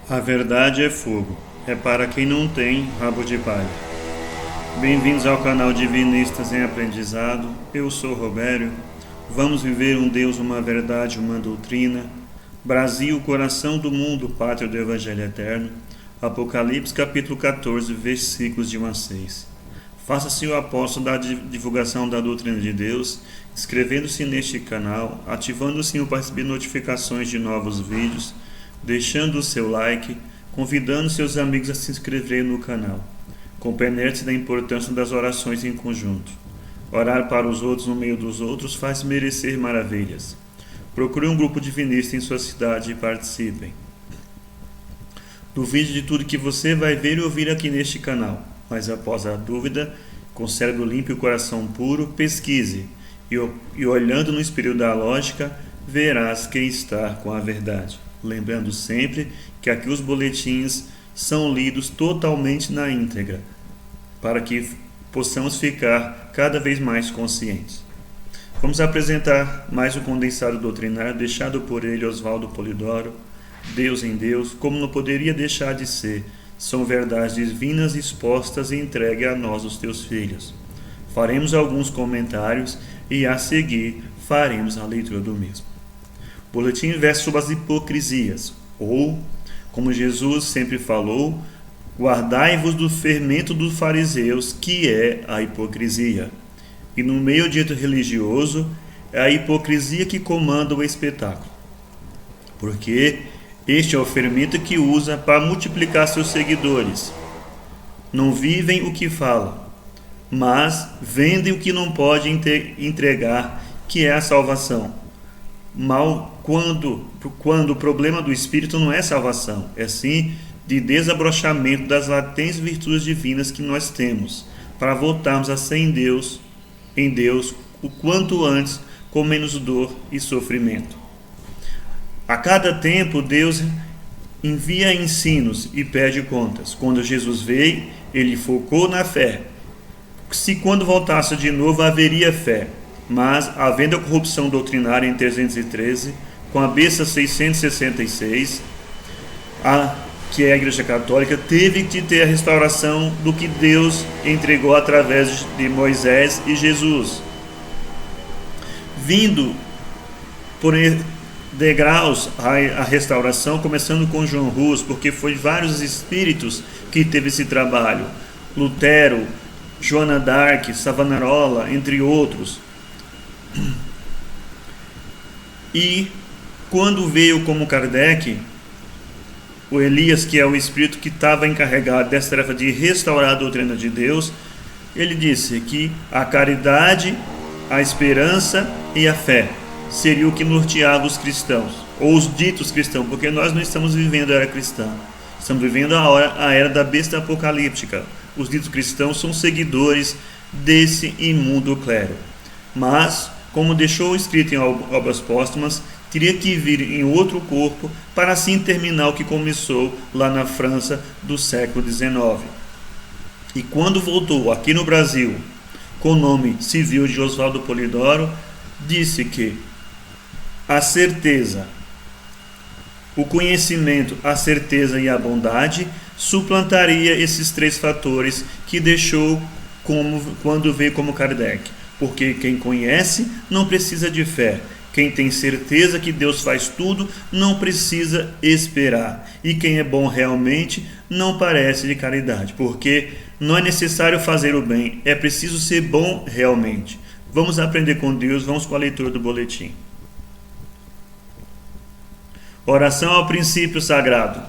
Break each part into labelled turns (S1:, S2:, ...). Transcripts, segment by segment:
S1: A verdade é fogo, é para quem não tem rabo de palha. Bem-vindos ao canal Divinistas em Aprendizado. Eu sou Robério. Vamos viver um Deus, uma verdade, uma doutrina. Brasil, coração do mundo, pátria do Evangelho Eterno. Apocalipse capítulo 14, versículos de 1 a 6. Faça-se o apóstolo da divulgação da doutrina de Deus, inscrevendo-se neste canal, ativando o sininho para receber notificações de novos vídeos, deixando o seu like, convidando seus amigos a se inscreverem no canal. Compreender-se da importância das orações em conjunto. Orar para os outros no meio dos outros faz merecer maravilhas. Procure um grupo divinista em sua cidade e participem. Duvide de tudo que você vai ver e ouvir aqui neste canal, mas após a dúvida, com o cérebro limpo e o coração puro, pesquise, e olhando no espelho da lógica, verás quem está com a verdade. Lembrando sempre que aqui os boletins são lidos totalmente na íntegra, para que possamos ficar cada vez mais conscientes. Vamos apresentar mais um condensado doutrinário deixado por ele, Oswaldo Polidoro. Deus em Deus, como não poderia deixar de ser, são verdades divinas expostas e entregue a nós, os teus filhos. Faremos alguns comentários e a seguir faremos a leitura do mesmo. O boletim versa sobre as hipocrisias, ou, como Jesus sempre falou, guardai-vos do fermento dos fariseus, que é a hipocrisia. E no meio dito religioso, é a hipocrisia que comanda o espetáculo. Porque este é o fermento que usa para multiplicar seus seguidores. Não vivem o que falam, mas vendem o que não pode entregar, que é a salvação. Quando o problema do espírito não é salvação, é sim de desabrochamento das latentes virtudes divinas que nós temos, para voltarmos a ser em Deus o quanto antes, com menos dor e sofrimento. A cada tempo, Deus envia ensinos e pede contas. Quando Jesus veio, ele focou na fé. Se quando voltasse de novo, haveria fé. Mas, havendo a corrupção doutrinária em 313, com a besta 666, que é a Igreja Católica, teve de ter a restauração do que Deus entregou através de Moisés e Jesus. Vindo por degraus a restauração, começando com João Hus, porque foi vários espíritos que teve esse trabalho. Lutero, Joana d'Arc, Savonarola, entre outros. E quando veio como Kardec, o Elias, que é o espírito que estava encarregado dessa tarefa de restaurar a doutrina de Deus, ele disse que a caridade, a esperança e a fé seria o que norteava os cristãos, ou os ditos cristãos, porque nós não estamos vivendo a era cristã, estamos vivendo a era da besta apocalíptica. Os ditos cristãos são seguidores desse imundo clero, mas, como deixou escrito em obras póstumas, teria que vir em outro corpo para assim terminar o que começou lá na França do século XIX. E quando voltou aqui no Brasil, com o nome civil de Oswaldo Polidoro, disse que a certeza, o conhecimento, a certeza e a bondade suplantaria esses três fatores que deixou quando veio como Kardec. Porque quem conhece não precisa de fé. Quem tem certeza que Deus faz tudo não precisa esperar. E quem é bom realmente não parece de caridade. Porque não é necessário fazer o bem, é preciso ser bom realmente. Vamos aprender com Deus, vamos com a leitura do boletim. Oração ao princípio sagrado.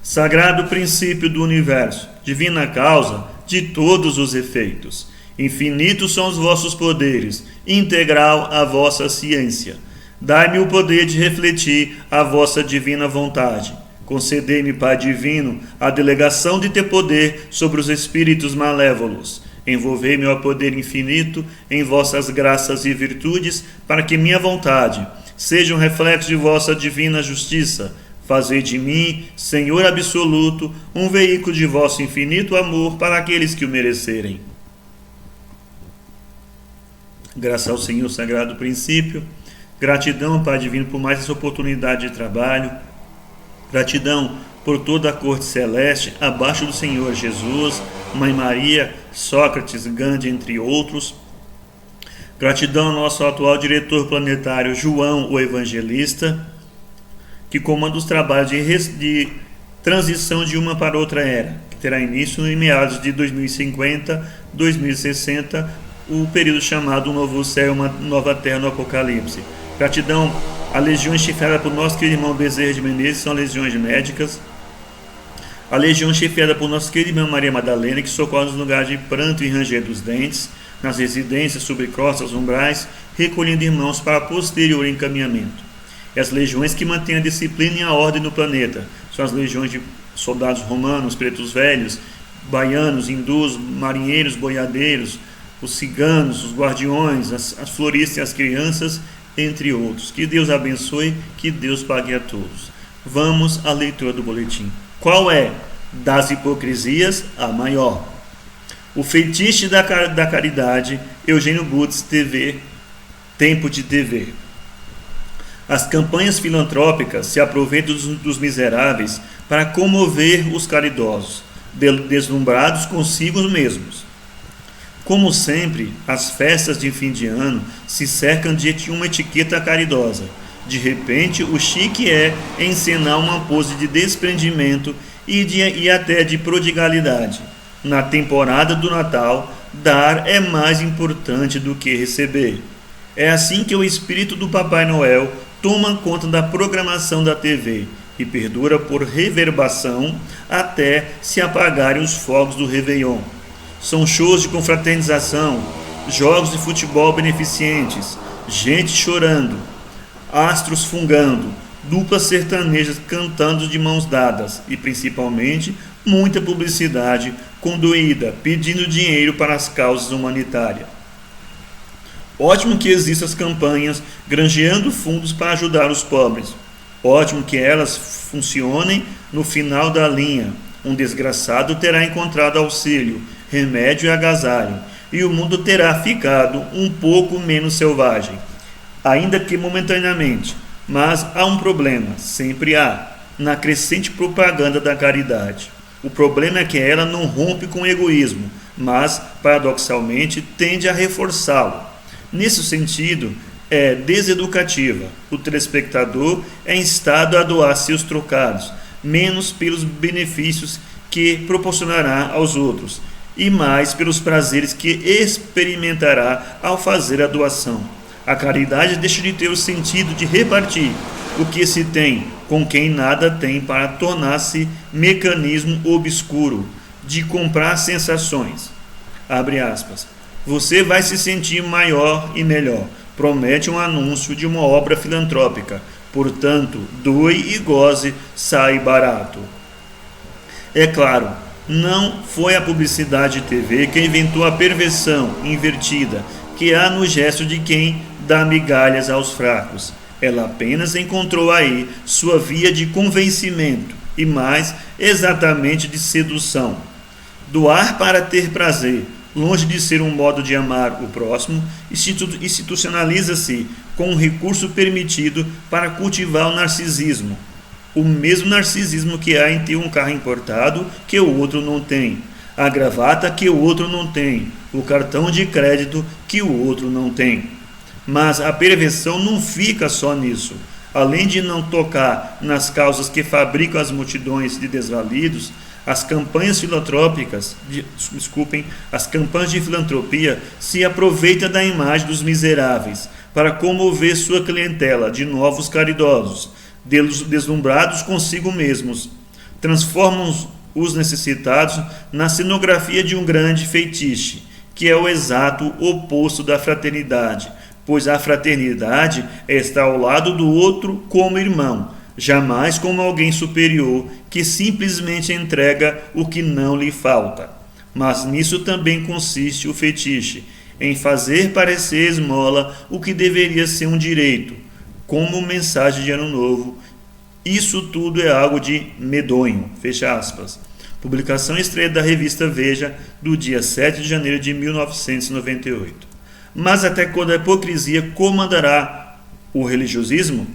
S1: Sagrado princípio do universo, divina causa de todos os efeitos. Infinitos são os vossos poderes, integral a vossa ciência. Dai-me o poder de refletir a vossa divina vontade. Concedei-me, Pai divino, a delegação de ter poder sobre os espíritos malévolos. Envolvei-me ao poder infinito em vossas graças e virtudes, para que minha vontade seja um reflexo de vossa divina justiça. Fazei de mim, Senhor absoluto, um veículo de vosso infinito amor para aqueles que o merecerem. Graças ao Senhor Sagrado Princípio, gratidão, Pai Divino, por mais essa oportunidade de trabalho, Gratidão por toda a corte celeste, abaixo do Senhor Jesus, Mãe Maria, Sócrates, Gandhi, entre outros. Gratidão ao nosso atual diretor planetário, João, o Evangelista, que comanda os trabalhos de transição de uma para outra era, que terá início em meados de 2050, 2060, o período chamado Um Novo Céu, Uma Nova Terra no Apocalipse. Gratidão a legião chefiada por nosso querido irmão Bezerra de Menezes, são legiões médicas. A legião chefiada por nossa querida irmã Maria Madalena, que socorre nos lugares de pranto e ranger dos dentes, nas residências, sobrecrostas, umbrais, recolhendo irmãos para posterior encaminhamento. E as legiões que mantêm a disciplina e a ordem no planeta são as legiões de soldados romanos, pretos velhos, baianos, hindus, marinheiros, boiadeiros, os ciganos, os guardiões, as floristas e as crianças, entre outros. Que Deus abençoe, que Deus pague a todos. Vamos à leitura do boletim. Qual é, das hipocrisias, a maior? O feitiço da caridade, Eugênio Butz, TV, Tempo de TV. As campanhas filantrópicas se aproveitam dos miseráveis para comover os caridosos, deslumbrados consigo mesmos. Como sempre, as festas de fim de ano se cercam de uma etiqueta caridosa. De repente, o chique é encenar uma pose de desprendimento e até de prodigalidade. Na temporada do Natal, dar é mais importante do que receber. É assim que o espírito do Papai Noel toma conta da programação da TV e perdura por reverbação até se apagarem os fogos do Réveillon. São shows de confraternização, jogos de futebol beneficentes, gente chorando, astros fungando, duplas sertanejas cantando de mãos dadas e, principalmente, muita publicidade conduída pedindo dinheiro para as causas humanitárias. Ótimo que existam as campanhas granjeando fundos para ajudar os pobres. Ótimo que elas funcionem no final da linha. Um desgraçado terá encontrado auxílio, remédio e agasalho, e o mundo terá ficado um pouco menos selvagem, ainda que momentaneamente. Mas há um problema, sempre há, na crescente propaganda da caridade. O problema é que ela não rompe com o egoísmo, mas, paradoxalmente, tende a reforçá-lo. Nesse sentido, é deseducativa. O telespectador é instado a doar seus trocados, menos pelos benefícios que proporcionará aos outros, e mais pelos prazeres que experimentará ao fazer a doação. A caridade deixa de ter o sentido de repartir o que se tem com quem nada tem para tornar-se mecanismo obscuro de comprar sensações. Abre aspas. Você vai se sentir maior e melhor. Promete um anúncio de uma obra filantrópica. Portanto, doe e goze, sai barato. É claro, não foi a publicidade TV que inventou a perversão invertida que há no gesto de quem dá migalhas aos fracos. Ela apenas encontrou aí sua via de convencimento e mais exatamente de sedução. Doar para ter prazer, longe de ser um modo de amar o próximo, institucionaliza-se com um recurso permitido para cultivar o narcisismo. O mesmo narcisismo que há em ter um carro importado que o outro não tem, a gravata que o outro não tem, o cartão de crédito que o outro não tem. Mas a perversão não fica só nisso. Além de não tocar nas causas que fabricam as multidões de desvalidos, as campanhas de filantropia se aproveitam da imagem dos miseráveis para comover sua clientela de novos caridosos, deslumbrados consigo mesmos. Transformam os necessitados na cenografia de um grande feitiço, que é o exato oposto da fraternidade, pois a fraternidade é estar ao lado do outro como irmão, jamais como alguém superior que simplesmente entrega o que não lhe falta. Mas nisso também consiste o fetiche, em fazer parecer esmola o que deveria ser um direito, como mensagem de ano novo. Isso tudo é algo de medonho, fecha aspas. Publicação estreia da revista Veja, do dia 7 de janeiro de 1998. Mas até quando a hipocrisia comandará o religiosismo?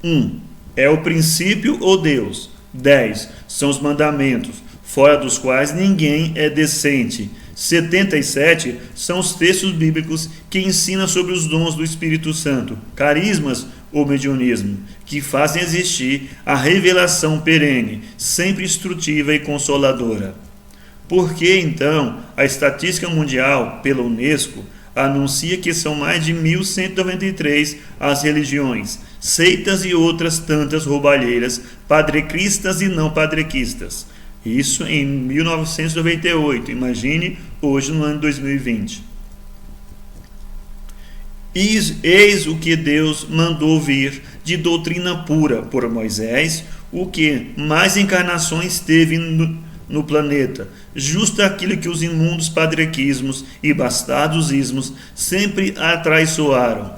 S1: 1. É o princípio ou Deus. 10. São os mandamentos, fora dos quais ninguém é decente. 77 são os textos bíblicos que ensinam sobre os dons do Espírito Santo, carismas ou mediunismo, que fazem existir a revelação perene, sempre instrutiva e consoladora. Por que, então, a estatística mundial, pela Unesco, anuncia que são mais de 1.193 as religiões, seitas e outras tantas roubalheiras, padrecristas e não padrequistas? Isso em 1998, imagine hoje no ano 2020. Eis o que Deus mandou vir de doutrina pura por Moisés, o que mais encarnações teve no planeta, justo aquilo que os imundos padrequismos e bastardos ismos sempre atraiçoaram.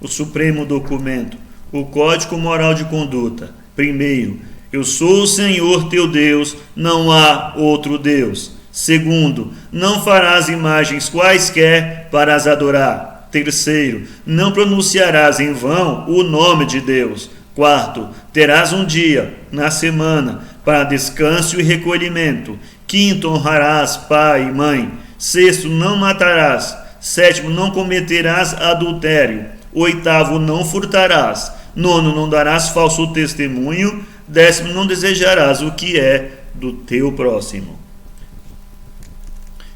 S1: O supremo documento, o Código Moral de Conduta. Primeiro, eu sou o Senhor teu Deus, não há outro Deus. Segundo, não farás imagens quaisquer para as adorar. Terceiro, não pronunciarás em vão o nome de Deus. Quarto, terás um dia na semana para descanso e recolhimento. Quinto, honrarás pai e mãe. Sexto, não matarás. Sétimo, não cometerás adultério. Oitavo, não furtarás. Nono, não darás falso testemunho. Décimo, não desejarás o que é do teu próximo.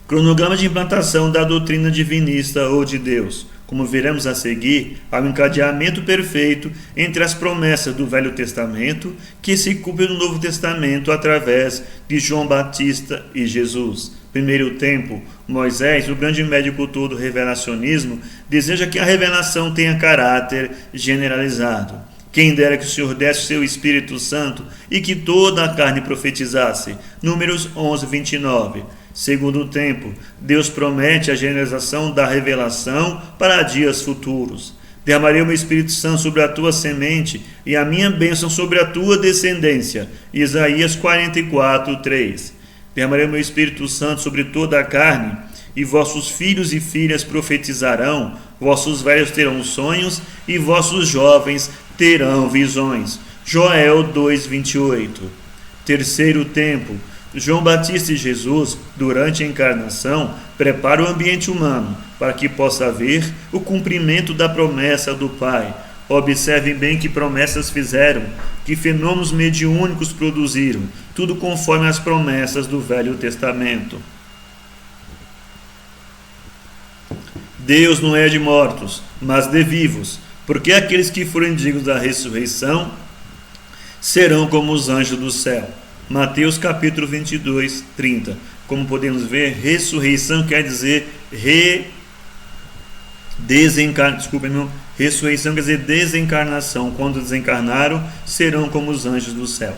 S1: Cronograma de implantação da doutrina divinista ou de Deus. Como veremos a seguir, há um encadeamento perfeito entre as promessas do Velho Testamento que se cumprem no Novo Testamento através de João Batista e Jesus. Primeiro tempo, Moisés, o grande médico todo revelacionismo, deseja que a revelação tenha caráter generalizado. Quem dera que o Senhor desse o seu Espírito Santo e que toda a carne profetizasse. Números 11, 29. Segundo tempo, Deus promete a generalização da revelação para dias futuros. Derramarei o meu Espírito Santo sobre a tua semente e a minha bênção sobre a tua descendência. Isaías 44, 3. Derramarei o meu Espírito Santo sobre toda a carne, e vossos filhos e filhas profetizarão, vossos velhos terão sonhos, e vossos jovens terão visões. Joel 2, 28. Terceiro tempo, João Batista e Jesus, durante a encarnação, preparam o ambiente humano para que possa haver o cumprimento da promessa do Pai. Observem bem que promessas fizeram, que fenômenos mediúnicos produziram, tudo conforme as promessas do Velho Testamento. Deus não é de mortos, mas de vivos, porque aqueles que forem dignos da ressurreição serão como os anjos do céu. Mateus capítulo 22, 30. Como podemos ver, ressurreição quer dizer ressurreição quer dizer desencarnação. Quando desencarnaram, serão como os anjos do céu.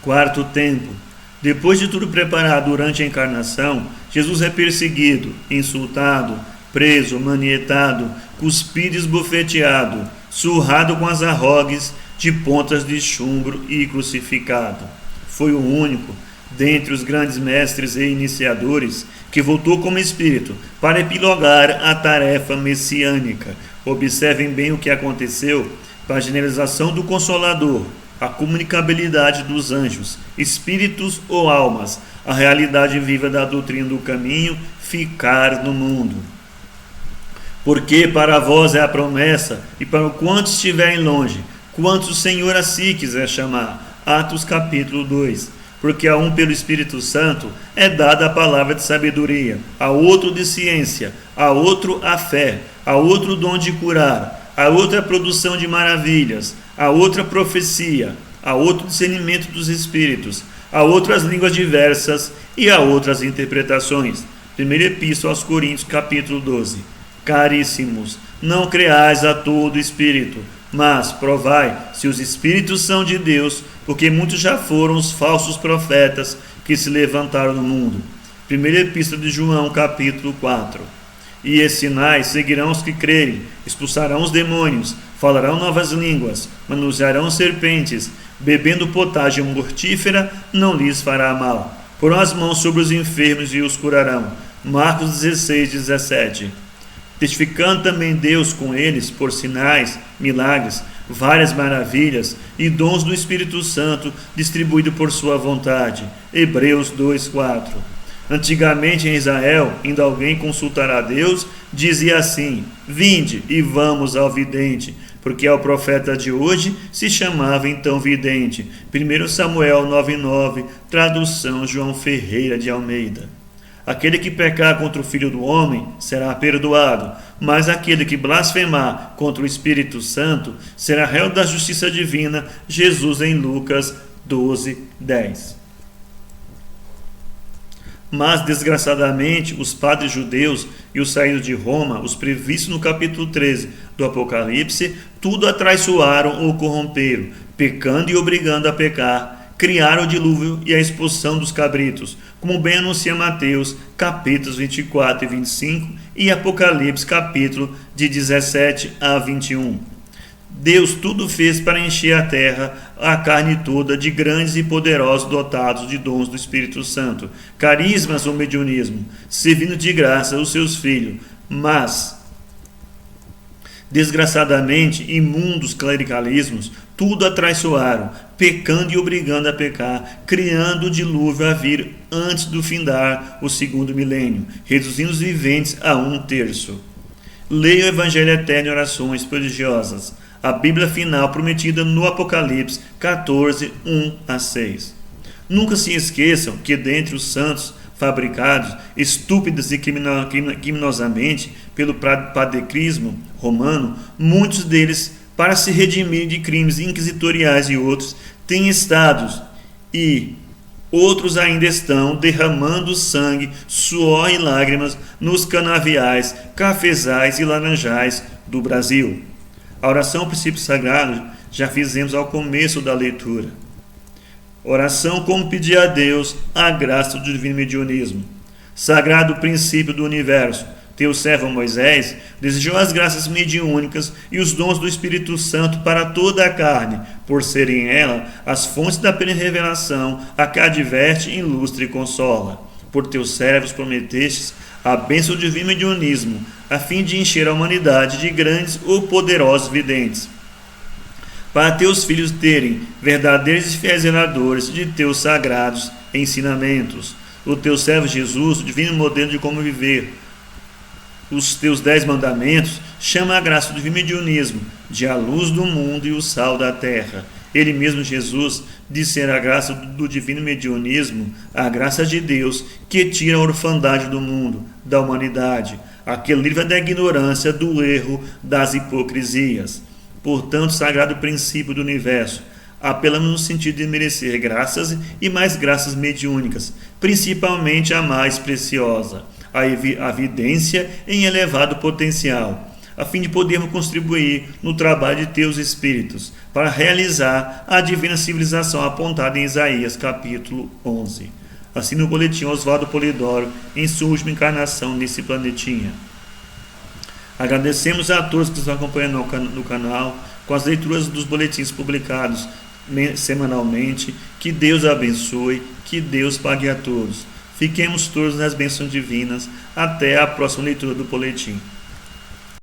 S1: Quarto tempo. Depois de tudo preparado durante a encarnação, Jesus é perseguido, insultado, preso, manietado, cuspido e esbofeteado, surrado com as arrogues de pontas de chumbo e crucificado. Foi o único, dentre os grandes mestres e iniciadores, que voltou como espírito para epilogar a tarefa messiânica. Observem bem o que aconteceu para a generalização do Consolador, a comunicabilidade dos anjos, espíritos ou almas, a realidade viva da doutrina do caminho, ficar no mundo. Porque para vós é a promessa, e para quantos estiverem longe, quantos o Senhor a si quiser chamar. Atos capítulo 2. Porque a um pelo Espírito Santo é dada a palavra de sabedoria, a outro de ciência, a outro a fé, a outro o dom de curar, a outra a produção de maravilhas, a outra a profecia, a outro discernimento dos espíritos, a outras línguas diversas e a outras interpretações. Primeira Epístola aos Coríntios capítulo 12. Caríssimos, não creais a todo espírito, mas provai se os espíritos são de Deus, porque muitos já foram os falsos profetas que se levantaram no mundo. Primeira Epístola de João, capítulo 4. E esses sinais seguirão os que crerem, expulsarão os demônios, falarão novas línguas, manusearão serpentes, bebendo potagem mortífera, não lhes fará mal. Porão as mãos sobre os enfermos e os curarão. Marcos 16, 17. Testificando também Deus com eles, por sinais, milagres, várias maravilhas e dons do Espírito Santo distribuído por sua vontade. Hebreus 2:4. Antigamente em Israel, indo alguém consultar a Deus, dizia assim: vinde e vamos ao vidente, porque ao profeta de hoje se chamava então vidente. 1 Samuel 9:9, tradução João Ferreira de Almeida. Aquele que pecar contra o Filho do Homem será perdoado, mas aquele que blasfemar contra o Espírito Santo será réu da justiça divina. Jesus em Lucas 12:10. Mas, desgraçadamente, os padres judeus e os saídos de Roma, os previstos no capítulo 13 do Apocalipse, tudo atraiçoaram ou corromperam, pecando e obrigando a pecar, criaram o dilúvio e a expulsão dos cabritos, como bem anuncia Mateus, capítulos 24 e 25, e Apocalipse, capítulo de 17 a 21. Deus tudo fez para encher a terra, a carne toda, de grandes e poderosos dotados de dons do Espírito Santo, carismas ou mediunismo, servindo de graça os seus filhos. Mas, desgraçadamente, imundos clericalismos, tudo atraiçoaram, pecando e obrigando a pecar, criando o dilúvio a vir antes do findar o segundo milênio, reduzindo os viventes a 1/3. Leia o Evangelho Eterno em Orações Prodigiosas, a Bíblia final prometida no Apocalipse 14, 1-6. Nunca se esqueçam que dentre os santos fabricados, estúpidas e criminosamente, pelo padecrismo romano, muitos deles, para se redimirem de crimes inquisitoriais e outros, têm estado e outros ainda estão derramando sangue, suor e lágrimas nos canaviais, cafezais e laranjais do Brasil. A oração ao princípio sagrado já fizemos ao começo da leitura. Oração como pedir a Deus a graça do divino mediunismo. Sagrado princípio do universo, teu servo Moisés desejou as graças mediúnicas e os dons do Espírito Santo para toda a carne, por serem ela as fontes da plena revelação, a que adverte, ilustra e consola. Por teus servos prometestes a bênção do divino mediunismo, a fim de encher a humanidade de grandes ou poderosos videntes, para teus filhos terem verdadeiros e fiéis zeladores de teus sagrados ensinamentos. O teu servo Jesus, o divino modelo de como viver os teus 10 mandamentos, chama a graça do divino mediunismo de a luz do mundo e o sal da terra. Ele mesmo, Jesus, diz ser a graça do divino mediunismo, a graça de Deus, que tira a orfandade do mundo, da humanidade, a que livra da ignorância, do erro, das hipocrisias. Portanto, sagrado princípio do universo, apelamos no sentido de merecer graças e mais graças mediúnicas, principalmente a mais preciosa, a vidência em elevado potencial, a fim de podermos contribuir no trabalho de teus espíritos, para realizar a divina civilização apontada em Isaías, capítulo 11. Assim no boletim Oswaldo Polidoro, em sua última encarnação nesse planetinha. Agradecemos a todos que estão acompanhando no canal, com as leituras dos boletins publicados semanalmente. Que Deus abençoe, que Deus pague a todos. Fiquemos todos nas bênçãos divinas. Até a próxima leitura do boletim.